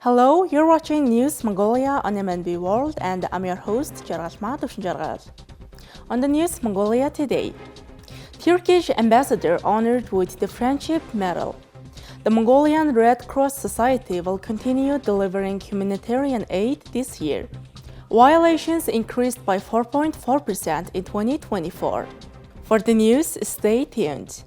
Hello, you're watching News Mongolia on MNB World, and I'm your host, Jarashma Dushinjargar. On the News Mongolia today, Turkish ambassador honored with the Friendship Medal. The Mongolian Red Cross Society will continue delivering humanitarian aid this year. Violations increased by 4.4% in 2024. For the news, stay tuned.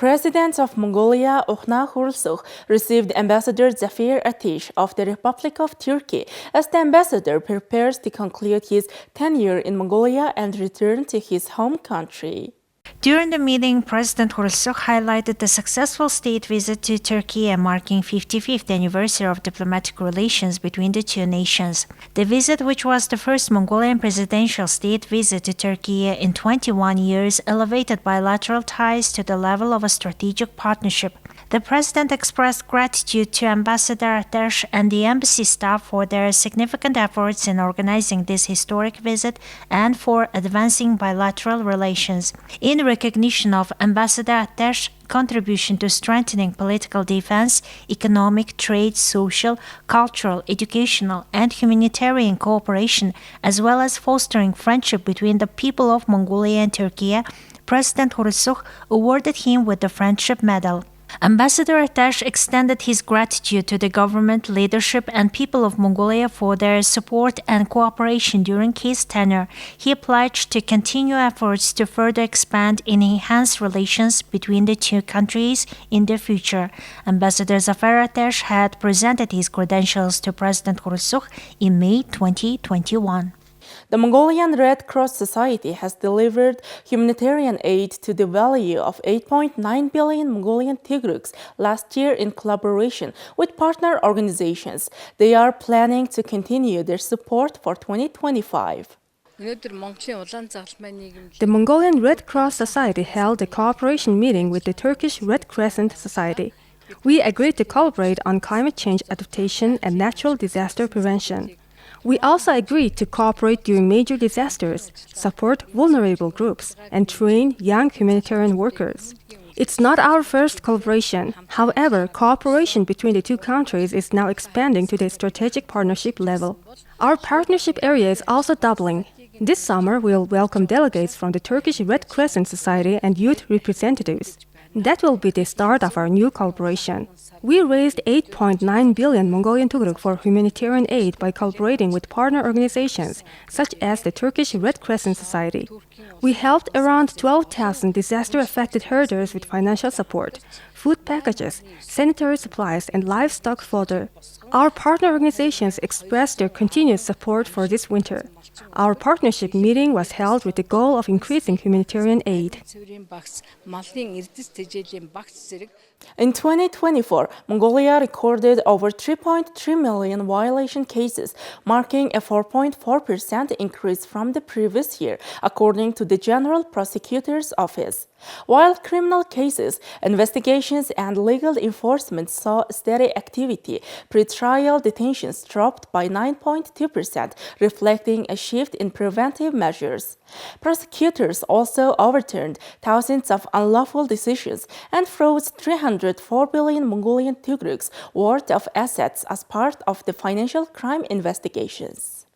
President of Mongolia, Okhna Khurelsukh, received Ambassador Zafir Atish of the Republic of Turkey as the ambassador prepares to conclude his tenure in Mongolia and return to his home country. During the meeting, President Khurelsukh highlighted the successful state visit to Turkey marking 55th anniversary of diplomatic relations between the two nations. The visit, which was the first Mongolian presidential state visit to Turkey in 21 years, elevated bilateral ties to the level of a strategic partnership. The president expressed gratitude to Ambassador Atesh and the embassy staff for their significant efforts in organizing this historic visit and for advancing bilateral relations. In recognition of Ambassador Atesh's contribution to strengthening political defense, economic, trade, social, cultural, educational, and humanitarian cooperation, as well as fostering friendship between the people of Mongolia and Turkey, President Khurelsukh awarded him with the Friendship Medal. Ambassador Atesh extended his gratitude to the government, leadership, and people of Mongolia for their support and cooperation during his tenure. He pledged to continue efforts to further expand and enhance relations between the two countries in the future. Ambassador Zafir Atesh had presented his credentials to President Khurelsukh in May 2021. The Mongolian Red Cross Society has delivered humanitarian aid to the value of 8.9 billion Mongolian tugruks last year in collaboration with partner organizations. They are planning to continue their support for 2025. The Mongolian Red Cross Society held a cooperation meeting with the Turkish Red Crescent Society. We agreed to collaborate on climate change adaptation and natural disaster prevention. We also agreed to cooperate during major disasters, support vulnerable groups, and train young humanitarian workers. It's not our first collaboration. However, cooperation between the two countries is now expanding to the strategic partnership level. Our partnership area is also doubling. This summer, we'll welcome delegates from the Turkish Red Crescent Society and youth representatives. That will be the start of our new collaboration. We raised 8.9 billion Mongolian tugruk for humanitarian aid by collaborating with partner organizations, such as the Turkish Red Crescent Society. We helped around 12,000 disaster-affected herders with financial support, food packages, sanitary supplies, and livestock fodder. Our partner organizations expressed their continued support for this winter. Our partnership meeting was held with the goal of increasing humanitarian aid. In 2024, Mongolia recorded over 3.3 million violation cases, marking a 4.4% increase from the previous year, according to the General Prosecutor's Office. While criminal cases, investigations, and legal enforcement saw steady activity, pretrial detentions dropped by 9.2%, reflecting a shift in preventive measures. Prosecutors also overturned thousands of unlawful decisions and froze 304 billion Mongolian tugruks worth of assets as part of the financial crime investigations.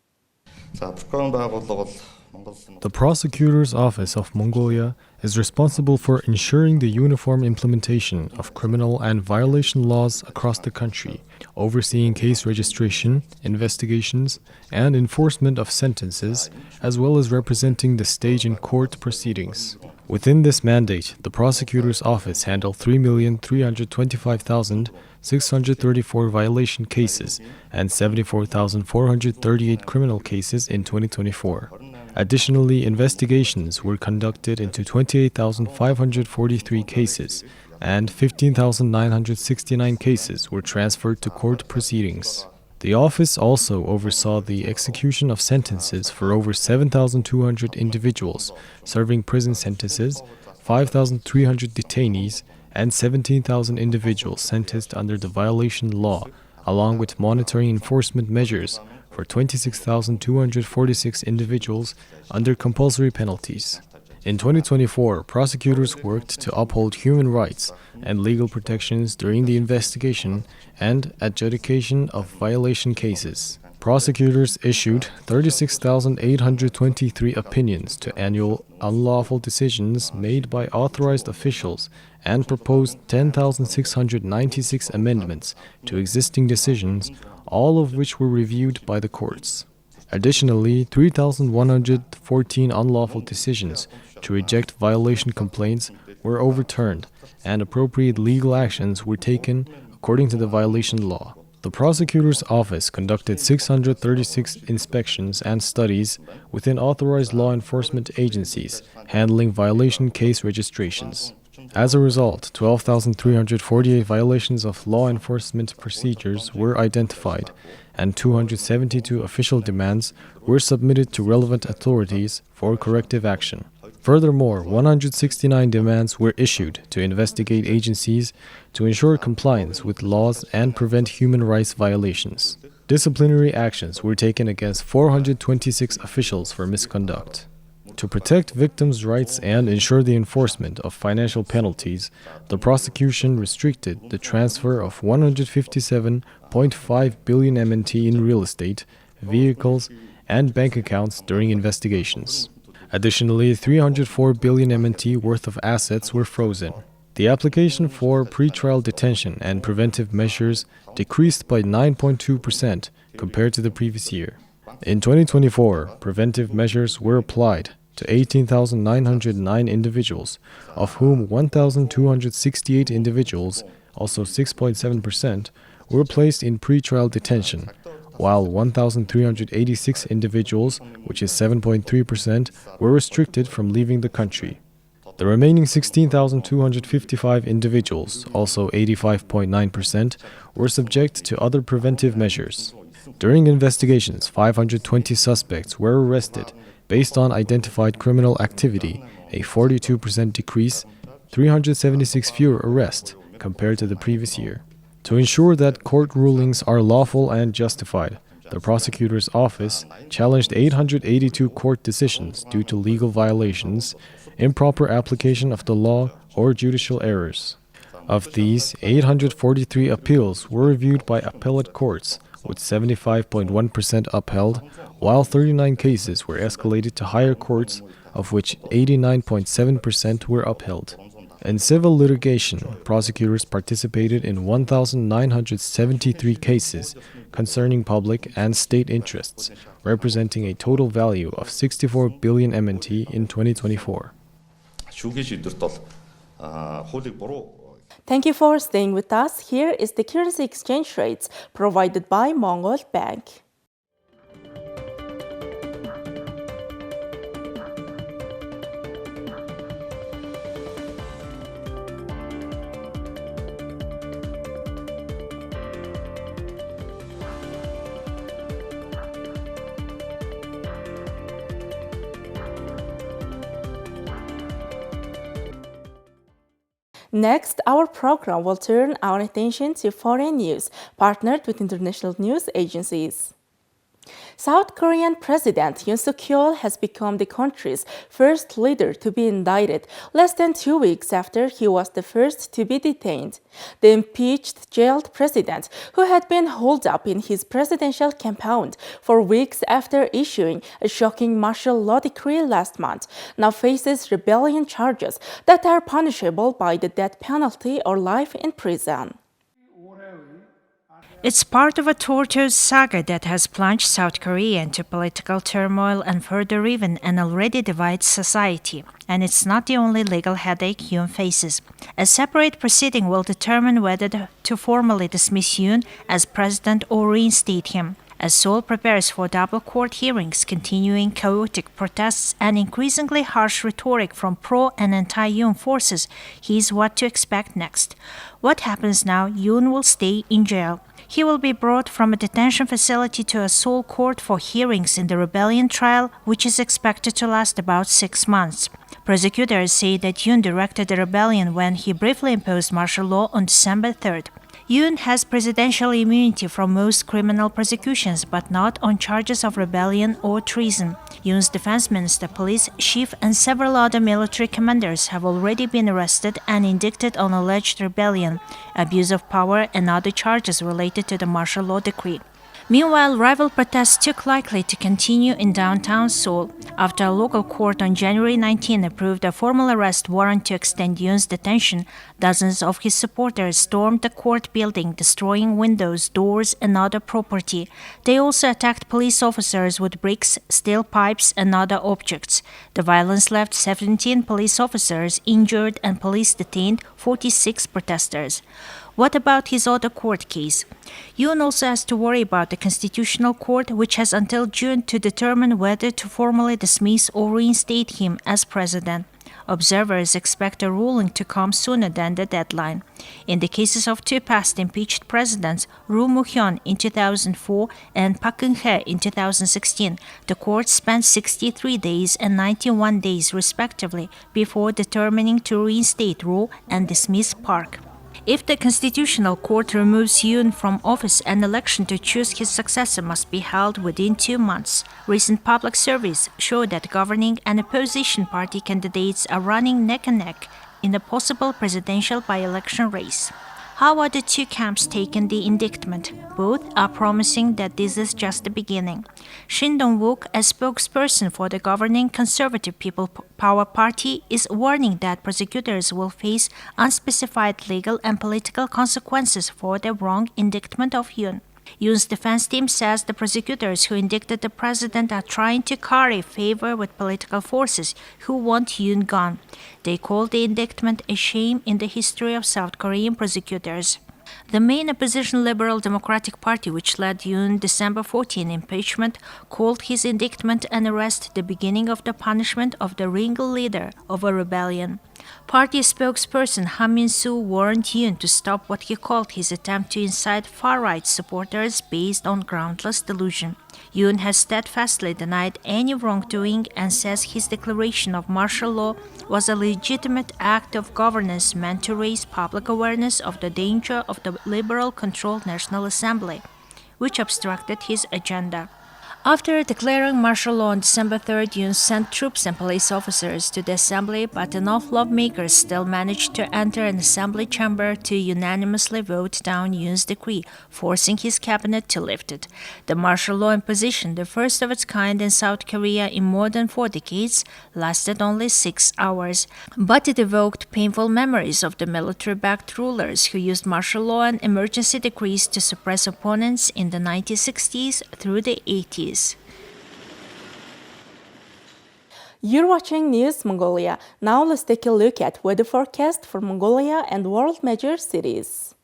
The Prosecutor's Office of Mongolia is responsible for ensuring the uniform implementation of criminal and violation laws across the country, overseeing case registration, investigations, and enforcement of sentences, as well as representing the state in court proceedings. Within this mandate, the Prosecutor's Office handled 3,325,634 violation cases and 74,438 criminal cases in 2024. Additionally, investigations were conducted into 28,543 cases, and 15,969 cases were transferred to court proceedings. The office also oversaw the execution of sentences for over 7,200 individuals, serving prison sentences, 5,300 detainees, and 17,000 individuals sentenced under the violation law, along with monitoring enforcement measures for 26,246 individuals under compulsory penalties. In 2024, prosecutors worked to uphold human rights and legal protections during the investigation and adjudication of violation cases. Prosecutors issued 36,823 opinions to annual unlawful decisions made by authorized officials and proposed 10,696 amendments to existing decisions, all of which were reviewed by the courts. Additionally, 3,114 unlawful decisions to reject violation complaints were overturned, and appropriate legal actions were taken according to the violation law. The prosecutor's office conducted 636 inspections and studies within authorized law enforcement agencies handling violation case registrations. As a result, 12,348 violations of law enforcement procedures were identified, and 272 official demands were submitted to relevant authorities for corrective action. Furthermore, 169 demands were issued to investigate agencies to ensure compliance with laws and prevent human rights violations. Disciplinary actions were taken against 426 officials for misconduct. To protect victims' rights and ensure the enforcement of financial penalties, the prosecution restricted the transfer of 157.5 billion MNT in real estate, vehicles, and bank accounts during investigations. Additionally, 304 billion MNT worth of assets were frozen. The application for pretrial detention and preventive measures decreased by 9.2% compared to the previous year. In 2024, preventive measures were applied to 18,909 individuals, of whom 1,268 individuals, also 6.7%, were placed in pretrial detention, while 1,386 individuals, which is 7.3%, were restricted from leaving the country. The remaining 16,255 individuals, also 85.9%, were subject to other preventive measures. During investigations, 520 suspects were arrested based on identified criminal activity, a 42% decrease, 376 fewer arrests compared to the previous year. To ensure that court rulings are lawful and justified, the prosecutor's office challenged 882 court decisions due to legal violations, improper application of the law, or judicial errors. Of these, 843 appeals were reviewed by appellate courts, with 75.1% upheld, while 39 cases were escalated to higher courts, of which 89.7% were upheld. In civil litigation, prosecutors participated in 1,973 cases concerning public and state interests, representing a total value of 64 billion MNT in 2024. Thank you for staying with us. Here is the currency exchange rates provided by Mongol Bank. Next, our program will turn our attention to foreign news, partnered with international news agencies. South Korean President Yoon Suk-yeol has become the country's first leader to be indicted less than 2 weeks after he was the first to be detained. The impeached jailed president, who had been holed up in his presidential compound for weeks after issuing a shocking martial law decree last month, now faces rebellion charges that are punishable by the death penalty or life in prison. It's part of a tortuous saga that has plunged South Korea into political turmoil and further riven an already divided society. And it's not the only legal headache Yoon faces. A separate proceeding will determine whether to formally dismiss Yoon as president or reinstate him. As Seoul prepares for double court hearings, continuing chaotic protests, and increasingly harsh rhetoric from pro- and anti-Yoon forces, here's what to expect next. What happens now? Yoon will stay in jail. He will be brought from a detention facility to a Seoul court for hearings in the rebellion trial, which is expected to last about 6 months. Prosecutors say that Yoon directed the rebellion when he briefly imposed martial law on December 3rd. Yoon has presidential immunity from most criminal prosecutions, but not on charges of rebellion or treason. Yoon's defense minister, police chief, and several other military commanders have already been arrested and indicted on alleged rebellion, abuse of power, and other charges related to the martial law decree. Meanwhile, rival protests took likely to continue in downtown Seoul after a local court on January 19 approved a formal arrest warrant to extend Yoon's detention. Dozens of his supporters stormed the court building, destroying windows, doors, and other property. They also attacked police officers with bricks, steel pipes, and other objects. The violence left 17 police officers injured and police detained 46 protesters. What about his other court case? Yoon also has to worry about the Constitutional Court, which has until June to determine whether to formally dismiss or reinstate him as president. Observers expect a ruling to come sooner than the deadline. In the cases of two past impeached presidents, Roh Moo-hyun in 2004 and Park Geun-hye in 2016, the court spent 63 days and 91 days respectively before determining to reinstate Roh and dismiss Park. If the Constitutional Court removes Yoon from office, an election to choose his successor must be held within 2 months. Recent public surveys show that governing and opposition party candidates are running neck and neck in a possible presidential by-election race. How are the two camps taking the indictment? Both are promising that this is just the beginning. Shin Dong-wook, a spokesperson for the governing Conservative People Power Party, is warning that prosecutors will face unspecified legal and political consequences for the wrong indictment of Yoon. Yoon's defense team says the prosecutors who indicted the president are trying to curry favor with political forces who want Yoon gone. They call the indictment a shame in the history of South Korean prosecutors. The main opposition Liberal Democratic Party, which led Yoon December 14 impeachment, called his indictment and arrest the beginning of the punishment of the ringleader of a rebellion. Party spokesperson Han Min-soo warned Yoon to stop what he called his attempt to incite far-right supporters based on groundless delusion. Yoon has steadfastly denied any wrongdoing and says his declaration of martial law was a legitimate act of governance meant to raise public awareness of the danger of the liberal-controlled National Assembly, which obstructed his agenda. After declaring martial law on December 3rd, Yoon sent troops and police officers to the assembly, but enough lawmakers still managed to enter an assembly chamber to unanimously vote down Yoon's decree, forcing his cabinet to lift it. The martial law imposition, the first of its kind in South Korea in more than 4 decades, lasted only 6 hours. But it evoked painful memories of the military-backed rulers who used martial law and emergency decrees to suppress opponents in the 1960s through the 80s. You're watching News Mongolia. Now let's take a look at weather forecast for Mongolia and world major cities.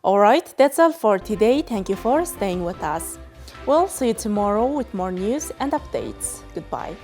Alright, that's all for today. Thank you for staying with us. We'll see you tomorrow with more news and updates. Goodbye.